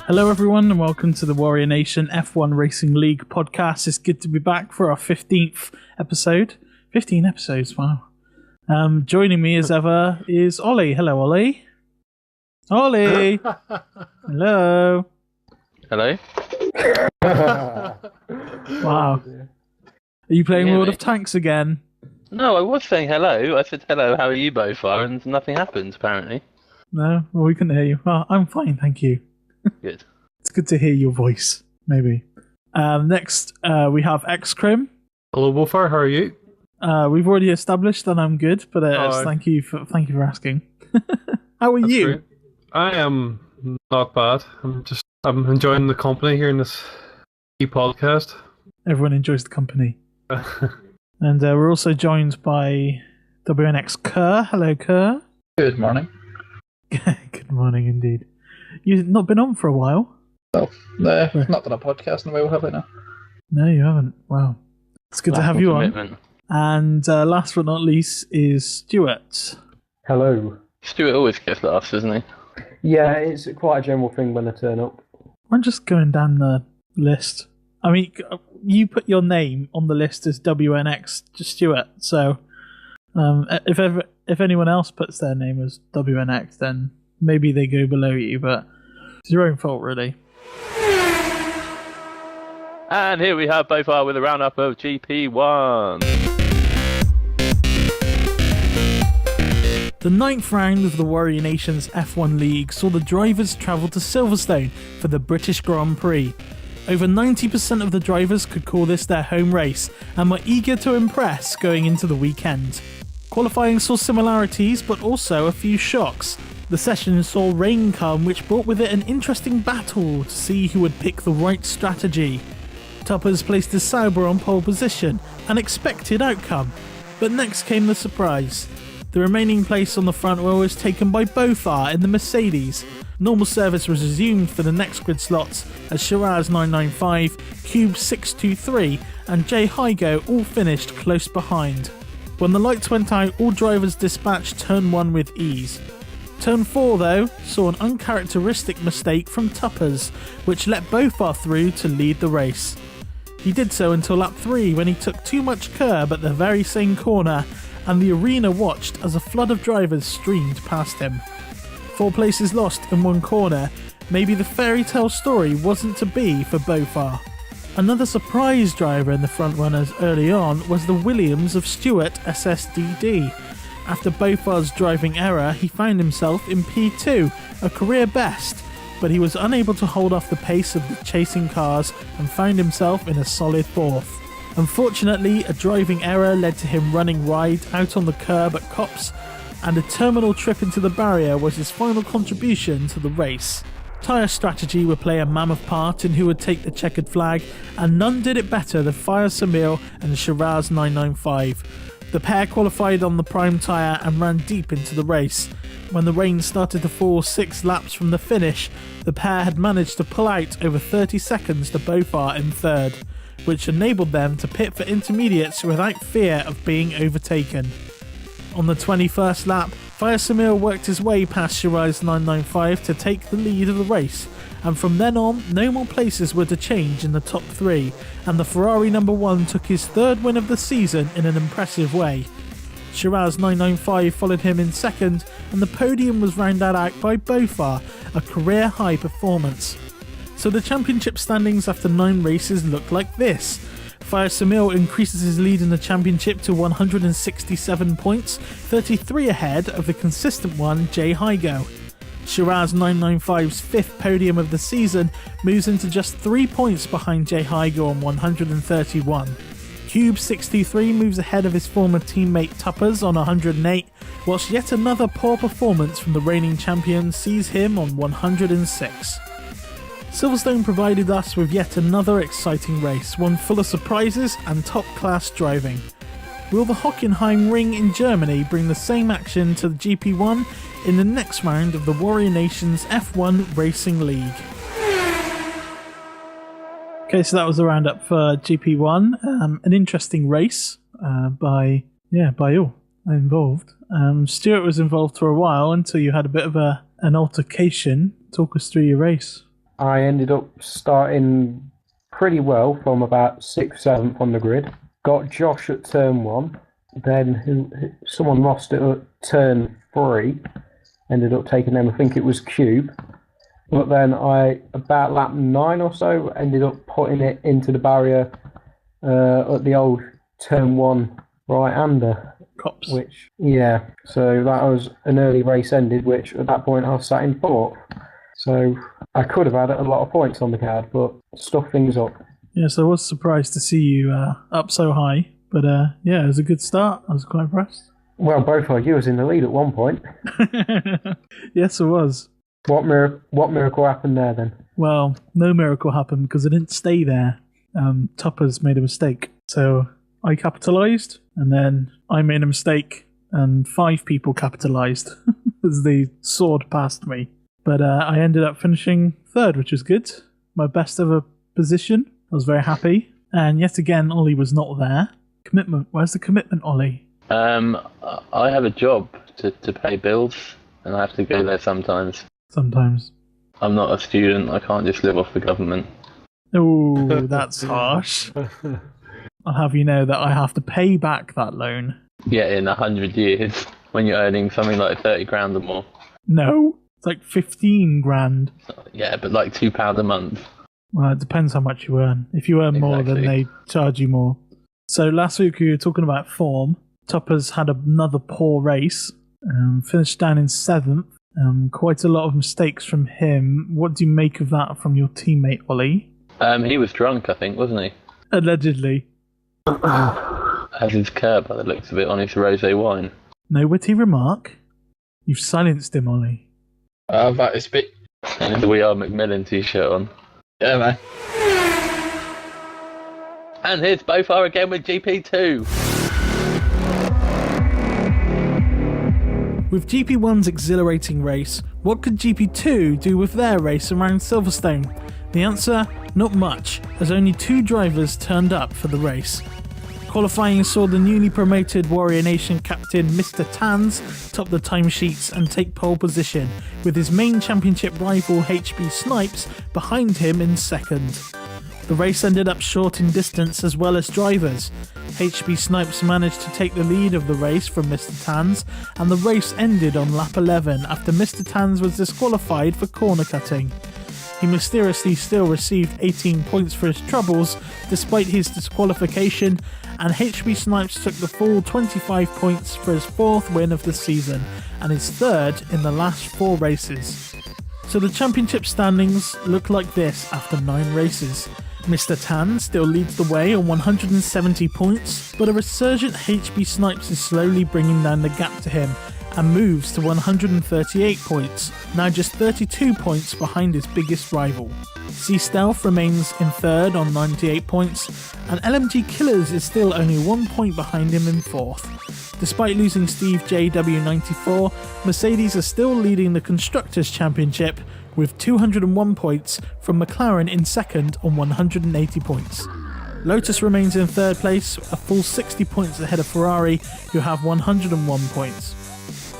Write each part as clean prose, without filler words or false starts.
Hello everyone and welcome to the Warrior Nation F1 Racing League podcast. It's good to be back for our 15th episode. 15 episodes, wow. Joining me as ever is Ollie. Hello Ollie. Ollie! Hello. Hello. Wow. Are you playing World of Tanks again? No, I was saying hello. I said hello, how are you both are, and nothing happened apparently. No? Well, we couldn't hear you. Well, I'm fine, thank you. Good. It's good to hear your voice, maybe. Next, we have XCrim. Hello, bowfar. How are you? We've already established that I'm good, but thank you for asking. How are you? Great. I am not bad. I'm enjoying the company here in this podcast. Everyone enjoys the company. And we're also joined by WNxKerr. Hello, Kerr. Good morning. Good morning, indeed. You've not been on for a while. No, not done a podcast in a while, have I now? No, you haven't. Wow. It's good to have you on. And last but not least is Stuart. Hello. Stuart always gets last, doesn't he? Yeah, it's quite a general thing when I turn up. I'm just going down the list. I mean, you put your name on the list as WNX to Stuart, so if anyone else puts their name as WNX, then maybe they go below you, but it's your own fault, really. And here we have bowfar with a roundup of GP1. The 9th round of the Warrior Nations F1 League saw the drivers travel to Silverstone for the British Grand Prix. Over 90% of the drivers could call this their home race and were eager to impress going into the weekend. Qualifying saw similarities but also a few shocks. The session saw rain come, which brought with it an interesting battle to see who would pick the right strategy. Tuppers placed his Sauber on pole position, an expected outcome. But next came the surprise. The remaining place on the front row was taken by bowfar in the Mercedes. Normal service was resumed for the next grid slots as Shiraz 995, Cube 623 and Jay Hygo all finished close behind. When the lights went out, all drivers dispatched turn 1 with ease. Turn 4 though saw an uncharacteristic mistake from Tuppers, which let bowfar through to lead the race. He did so until lap 3 when he took too much curb at the very same corner and the arena watched as a flood of drivers streamed past him. 4 places lost in one corner. Maybe the fairy tale story wasn't to be for bowfar. Another surprise driver in the front runners early on was the Williams of Stewart SSDD. After bofar's driving error, he found himself in P2, a career best, but he was unable to hold off the pace of the chasing cars and found himself in a solid 4th. Unfortunately, a driving error led to him running wide out on the curb at Copse, and a terminal trip into the barrier was his final contribution to the race. Tyre strategy would play a mammoth part in who would take the checkered flag, and none did it better than Fire Samil and Shiraz 995. The pair qualified on the prime tyre and ran deep into the race. When the rain started to fall 6 laps from the finish, the pair had managed to pull out over 30 seconds to bowfar in 3rd, which enabled them to pit for intermediates without fear of being overtaken. On the 21st lap, Fire Samil worked his way past Shiraz 995 to take the lead of the race, and from then on, no more places were to change in the top 3, and the Ferrari number 1 took his 3rd win of the season in an impressive way. Shiraz 995 followed him in 2nd, and the podium was rounded out by bowfar, a career high performance. So the championship standings after 9 races look like this. Fire Samil increases his lead in the championship to 167 points, 33 ahead of the consistent one Jay Hygo. Shiraz 995's 5th podium of the season moves into just 3 points behind Jay Hygo on 131. Cube 623 moves ahead of his former teammate Tuppers on 108, whilst yet another poor performance from the reigning champion sees him on 106. Silverstone provided us with yet another exciting race, one full of surprises and top-class driving. Will the Hockenheim Ring in Germany bring the same action to the GP1 in the next round of the Warrior Nations F1 Racing League? Okay, so that was the roundup for GP1. An interesting race by all. involved. Stuart was involved for a while until you had a bit of an altercation. Talk us through your race. I ended up starting pretty well from about 6th, 7th on the grid. Got Josh at turn 1. Then someone lost it at turn 3. Ended up taking them, I think it was Cube. But then about lap 9 or so, ended up putting it into the barrier at the old turn 1 right-hander. Cops. So that was an early race ended, which at that point I was sat in 4th. So I could have had a lot of points on the card, but stuff things up. Yes, I was surprised to see you up so high. But it was a good start. I was quite impressed. Well, both of you was in the lead at one point. Yes, it was. What miracle happened there then? Well, no miracle happened because I didn't stay there. Tuppers made a mistake. So I capitalised, and then I made a mistake, and 5 people capitalised as they soared past me. But I ended up finishing 3rd, which was good. My best ever position. I was very happy. And yet again, Ollie was not there. Commitment. Where's the commitment, Ollie? I have a job to pay bills, and I have to go there sometimes. Sometimes. I'm not a student. I can't just live off the government. Oh, that's harsh. I'll have you know that I have to pay back that loan. Yeah, in 100 years, when you're earning something like 30 grand or more. No, it's like 15 grand. Yeah, but like £2 a month. Well, it depends how much you earn. If you earn more, then they charge you more. So last week we were talking about form. Tuppers had another poor race. Finished down in 7th. Quite a lot of mistakes from him. What do you make of that from your teammate, Ollie? He was drunk, I think, wasn't he? Allegedly. As his Kerr, by the looks of it, on his rosé wine. No witty remark. You've silenced him, Ollie. That is bit. And his We Are Macmillan t-shirt on. Yeah, man. And here's bowfar again with GP2. With GP1's exhilarating race, what could GP2 do with their race around Silverstone? The answer? Not much, as only 2 drivers turned up for the race. Qualifying saw the newly promoted Warrior Nation captain Mr Tans top the timesheets and take pole position, with his main championship rival HB Snipes behind him in 2nd. The race ended up short in distance as well as drivers. HB Snipes managed to take the lead of the race from Mr Tans, and the race ended on lap 11 after Mr Tans was disqualified for corner cutting. He mysteriously still received 18 points for his troubles despite his disqualification, and HB Snipes took the full 25 points for his 4th win of the season and his 3rd in the last 4 races. So the championship standings look like this after 9 races. Mr Tan still leads the way on 170 points, but a resurgent HB Snipes is slowly bringing down the gap to him and moves to 138 points, now just 32 points behind his biggest rival. C Stealth remains in 3rd on 98 points, and LMG Killers is still only 1 point behind him in 4th. Despite losing Steve JW94, Mercedes are still leading the Constructors' Championship with 201 points from McLaren in 2nd on 180 points. Lotus remains in 3rd place, a full 60 points ahead of Ferrari, who have 101 points.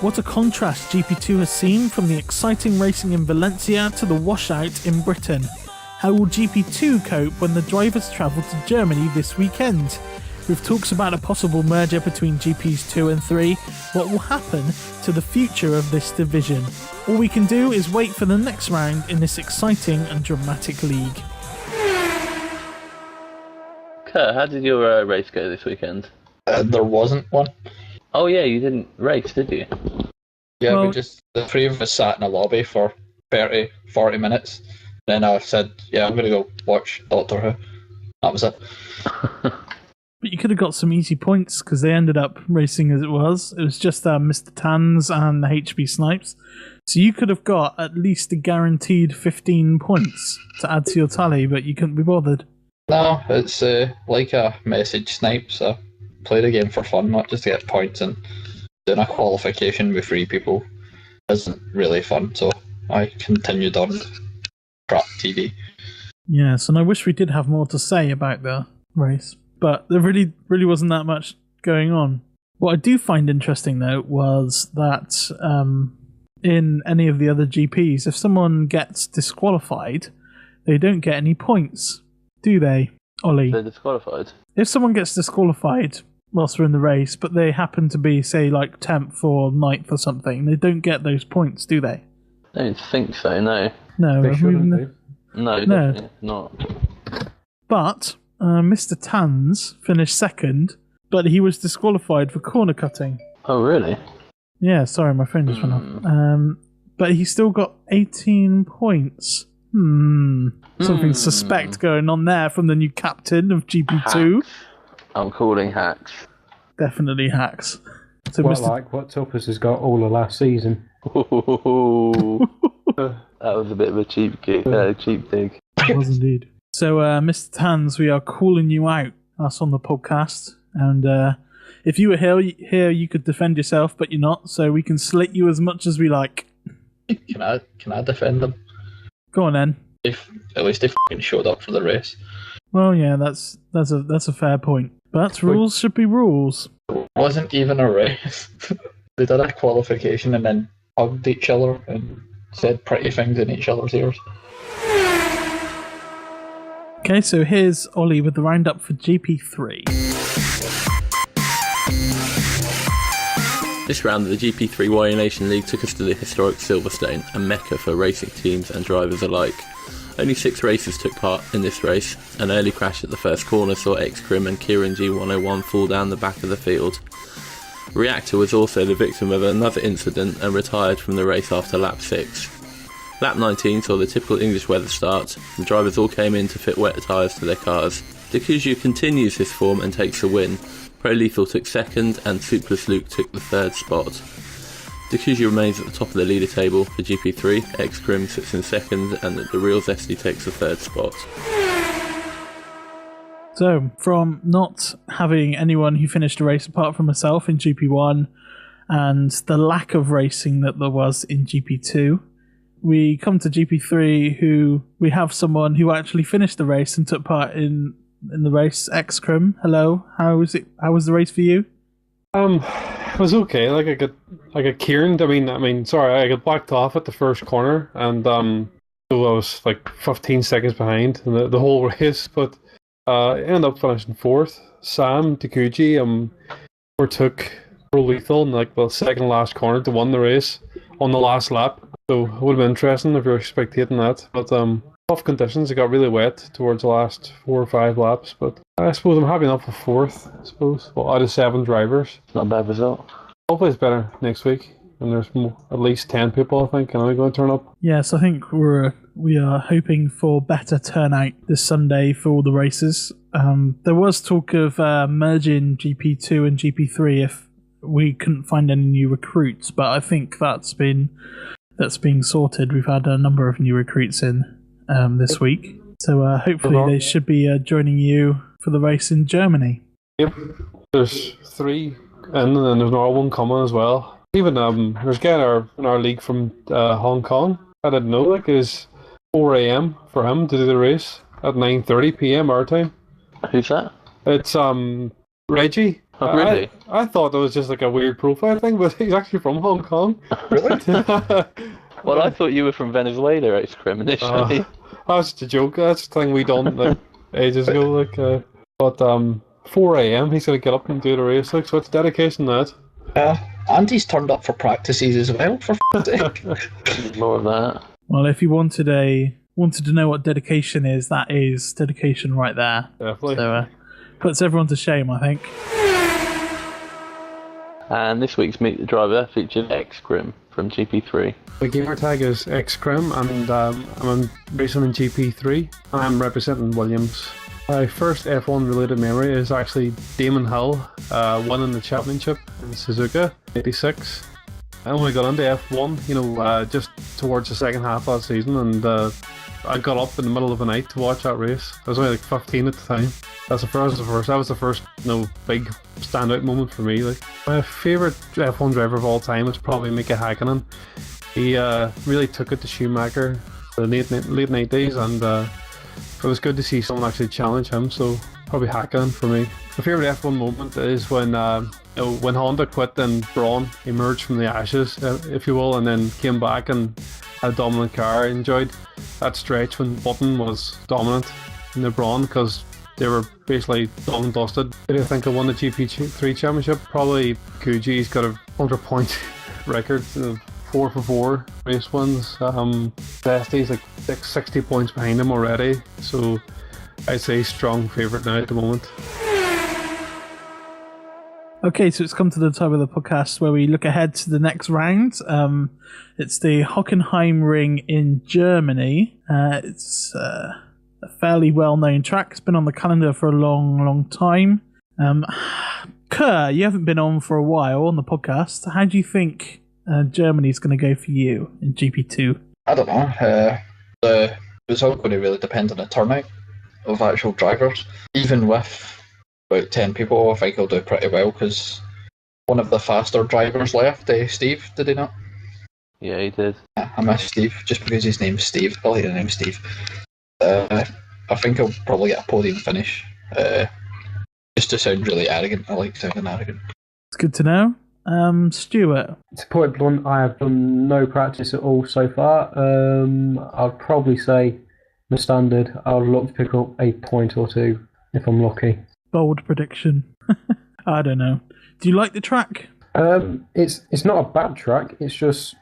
What a contrast GP2 has seen from the exciting racing in Valencia to the washout in Britain. How will GP2 cope when the drivers travel to Germany this weekend? With talks about a possible merger between GPs 2 and 3, what will happen to the future of this division? All we can do is wait for the next round in this exciting and dramatic league. Kerr, how did your race go this weekend? There wasn't one. Oh yeah, you didn't race, did you? Yeah, Well- the 3 of us sat in a lobby for 30, 40 minutes. Then I said, yeah, I'm going to go watch Doctor Who. That was it. But you could have got some easy points because they ended up racing as it was. It was just Mr Tans and the HB Snipes. So you could have got at least a guaranteed 15 points to add to your tally, but you couldn't be bothered. No, it's like a message snipe, so play the game for fun, not just to get points, and doing a qualification with 3 people isn't really fun, so I continued on crap TV. Yes, and I wish we did have more to say about the race, but there really wasn't that much going on. What I do find interesting, though, was that in any of the other GPs, if someone gets disqualified, they don't get any points, do they, Ollie? They're disqualified. If someone gets disqualified whilst they're in the race, but they happen to be, say, like 10th or 9th or something, they don't get those points, do they? I don't think so, no. No, They shouldn't do. No, definitely not. But Mr Tans finished second, but he was disqualified for corner cutting. Oh, really? Yeah, sorry, my phone just went off. But he still got 18 points. Something suspect going on there from the new captain of GP2. Hacks. I'm calling hacks. Definitely hacks. So Well, Mr. like what Tuppers has got all of last season. That was a bit of a cheap dig. It was indeed. So, Mr. Tans, we are calling you out, us on the podcast. And if you were here, you could defend yourself, but you're not, so we can slit you as much as we like. Can I defend them? Go on then. At least they fucking showed up for the race. Well, yeah, that's a fair point. But rules should be rules. It wasn't even a race. They did a qualification and then hugged each other and said pretty things in each other's ears. Okay, so here's Ollie with the roundup for GP3. This round of the GP3 Warrior Nation League took us to the historic Silverstone, a mecca for racing teams and drivers alike. Only 6 races took part in this race. An early crash at the first corner saw XKerr and Kieran G101 fall down the back of the field. Reactor was also the victim of another incident and retired from the race after lap 6. Lap 19 saw the typical English weather start, and drivers all came in to fit wet tyres to their cars. Dekuju continues his form and takes the win. Pro Lethal took second and Soupless Luke took the third spot. Dekuju remains at the top of the leader table for GP3, XKerr sits in second and the Real Zesty takes the third spot. So, from not having anyone who finished a race apart from myself in GP1 and the lack of racing that there was in GP2, we come to GP3 who we have someone who actually finished the race and took part in the race. XKerr, hello. How was the race for you? It was okay. Like I got Kieran. I got backed off at the first corner, and so I was like 15 seconds behind in the whole race. But I ended up finishing 4th. Sam Dekuji overtook Pro Lethal in like the second last corner to win the race on the last lap. So it would have been interesting if you're spectating that. But tough conditions. It got really wet towards the last 4 or 5 laps. But I suppose I'm happy enough with 4th. I suppose out of 7 drivers. Not a bad result. Hopefully it's better next week. And there's at least 10 people, I think, and I'm going to turn up. Yes, I think we are hoping for better turnout this Sunday for all the races. There was talk of merging GP2 and GP3 if we couldn't find any new recruits, but I think that's being sorted. We've had a number of new recruits in this week, so hopefully they should be joining you for the race in Germany. Yep, there's 3, and then there's another one coming as well. Even there's a guy in our league from Hong Kong. I didn't know it is 4 a.m. for him to do the race at 9:30 p.m. our time. Who's that? It's Reggie. Oh, really? I thought it was just like a weird profile thing, but he's actually from Hong Kong. Really? Well, I thought you were from Venezuela, XKerr, initially. That's just a joke. That's the thing we done like ages ago. But 4 a.m. he's gonna get up and do the race. So it's dedication that. Andy's turned up for practices as well, for sake. More of that. Well, if you wanted to know what dedication is, that is dedication right there. Definitely. So puts everyone to shame, I think. And this week's Meet the Driver featured XKerr from GP3. The gamer tag is XKerr, and I'm racing in GP3. I'm representing Williams. My first F1 related memory is actually Damon Hill winning the championship in Suzuka '86. I only got into F1, just towards the second half of that season, and I got up in the middle of the night to watch that race. I was only like 15 at the time. That was the first big standout moment for me. Like, my favourite F1 driver of all time is probably Mika Hakkinen. He really took it to Schumacher in the late 90s, and it was good to see someone actually challenge him. So probably Hakkinen for me. My favourite F1 moment is when when Honda quit and Braun emerged from the ashes, if you will, and then came back and had a dominant car. I enjoyed that stretch when Button was dominant in the Braun because they were basically done and dusted. Who do you think I won the GP3 championship? Probably Kuji. He's got a 100-point record, 4 for 4 race wins. Vesty's like 60 points behind him already, so I'd say strong favourite now at the moment. Okay, so it's come to the time of the podcast where we look ahead to the next round. It's the Hockenheim Ring in Germany. It's a fairly well-known track. It's been on the calendar for a long, long time. Kerr, you haven't been on for a while on the podcast. How do you think Germany's going to go for you in GP2? I don't know. The result going to really depend on the turnout of actual drivers. Even with about 10 people, I think he'll do pretty well because one of the faster drivers left, Steve, did he not? Yeah, he did. Yeah, I miss Steve just because his name's Steve. I like the name Steve. I think he'll probably get a podium finish. Just to sound really arrogant. I like sounding arrogant. It's good to know. Stuart? To put it blunt, I have done no practice at all so far. I'd probably say the standard, I'll look to pick up a point or two if I'm lucky. Bold prediction. I don't know. Do you like the track? It's not a bad track. It's just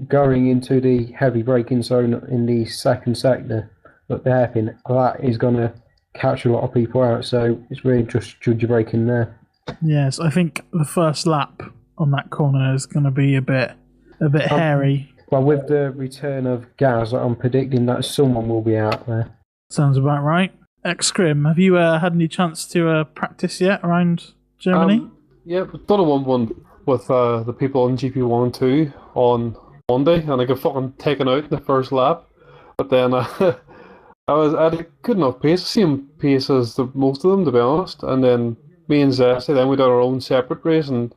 going into the heavy braking zone in the second sector. But the hairpin, that is going to catch a lot of people out. So it's really just judge your braking there. Yes, I think the first lap on that corner is going to be a bit hairy. Well, with the return of Gaz, I'm predicting that someone will be out there. Sounds about right. WNxKerr, have you had any chance to practice yet around Germany? Yeah, we've done a 1-1 with the people in GP1 and 2 on Monday, and I got fucking taken out in the first lap. But then I had a good enough pace, same pace as most of them, to be honest. And then me and Zesty, then we did our own separate race, and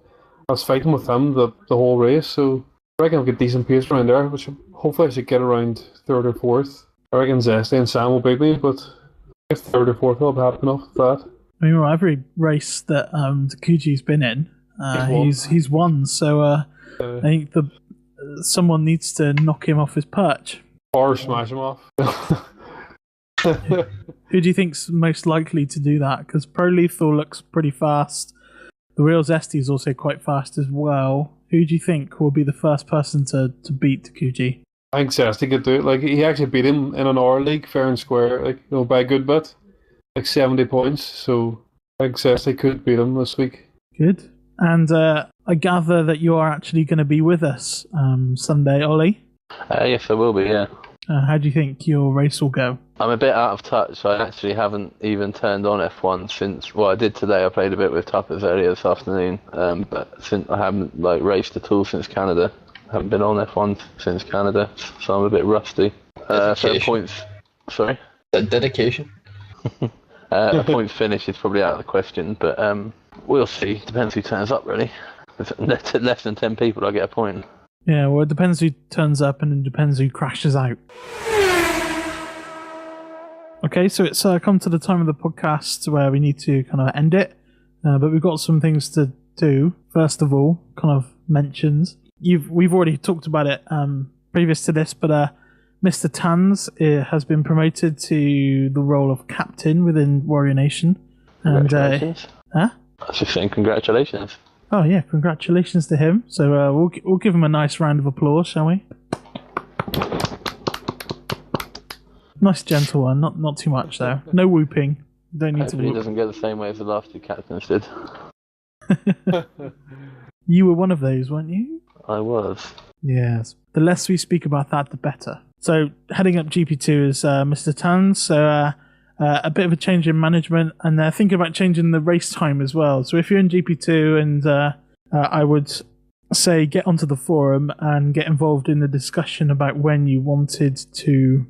I was fighting with him the whole race. So I reckon I'll get decent pace around there, which hopefully I should get around 3rd or 4th. I reckon Zesty and Sam will beat me, but if 3rd or 4th, I'll be happy enough with that. I mean, well, every race that Takuji's been in, he's won. So I think someone needs to knock him off his perch. Or smash him off. Who do you think's most likely to do that? Because Pro Lethal looks pretty fast. The Real Zesty is also quite fast as well. Who do you think will be the first person to beat Takuji? I think Zesty could do it. Like, he actually beat him in an hour league, fair and square, like, by a good bit. Like 70 points, so I think Zesty could beat him this week. Good. And I gather that you are actually going to be with us Sunday, Ollie? Yes, I will be, yeah. How do you think your race will go? I'm a bit out of touch. I actually haven't even turned on F1 since. Well, I did today. I played a bit with Tuppers earlier this afternoon, but since I haven't raced at all since Canada. I haven't been on F1 since Canada, so I'm a bit rusty. So points. Sorry. Dedication. A points finish is probably out of the question, but we'll see. Depends who turns up, really. If less than 10 people, I get a point. Yeah, well, it depends who turns up and it depends who crashes out. Okay, so it's come to the time of the podcast where we need to kind of end it, but we've got some things to do. First of all, kind of mentions. We've already talked about it previous to this, but Mr Tans has been promoted to the role of captain within Warrior Nation. Congratulations. Huh? I was just saying congratulations. Oh yeah, congratulations to him. So we'll give him a nice round of applause, shall we? Nice gentle one, not too much though. No whooping. Don't need Hopefully to he whoop. doesn't get the same way as the last two captains did. You were one of those, weren't you? I was. Yes. The less we speak about that, the better. So heading up GP2 is Mr Tans. So a bit of a change in management, and they're thinking about changing the race time as well. So if you're in GP2, and I would say get onto the forum and get involved in the discussion about when you want to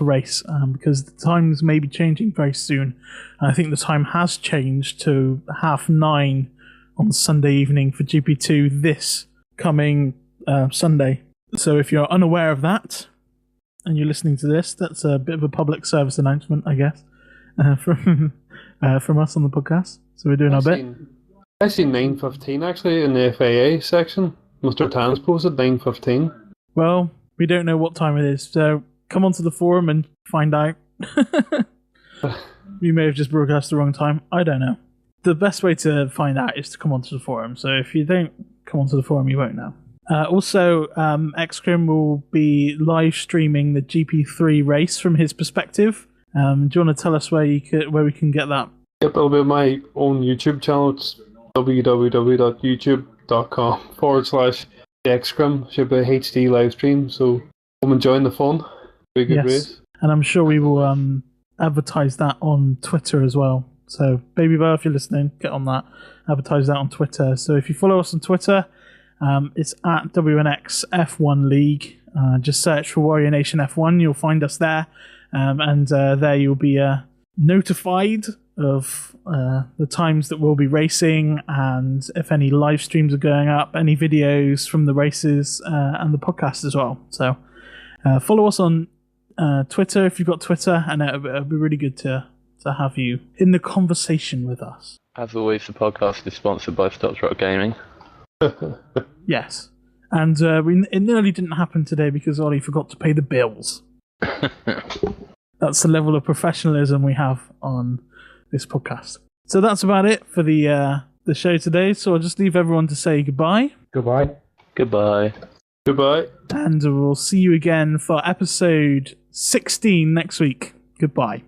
race, because the times may be changing very soon. And I think the time has changed to 9:30 on Sunday evening for GP2 this coming Sunday. So if you're unaware of that and you're listening to this, that's a bit of a public service announcement, I guess, from from us on the podcast. So we're doing our bit. I seen 9:15 actually in the FAA section. Mr Tans posted 9:15. Well, we don't know what time it is, so come onto the forum and find out. We may have just broadcast the wrong time. I don't know. The best way to find out is to come onto the forum. So if you don't come onto the forum, you won't know. Also, XKerr will be live streaming the GP3 race from his perspective. Do you want to tell us where we can get that? Yep, it'll be my own YouTube channel. It's www.youtube.com/XKerr. Should be a HD live stream, so come and join the fun. Be a good race. And I'm sure we will advertise that on Twitter as well. So, Baby Bear, if you're listening, get on that. Advertise that on Twitter. So if you follow us on Twitter, it's at WNX F1 League. Just search for Warrior Nation F1. You'll find us there. And there you'll be notified of the times that we'll be racing, and if any live streams are going up, any videos from the races, and the podcast as well. So follow us on Twitter if you've got Twitter, and it'll be really good to have you in the conversation with us. As always, the podcast is sponsored by Stop Rock Gaming. Yes. And it nearly didn't happen today because Ollie forgot to pay the bills. That's the level of professionalism we have on this podcast. So that's about it for the show today. So I'll just leave everyone to say goodbye. Goodbye. Goodbye. Goodbye. And we'll see you again for episode 16 next week. Goodbye.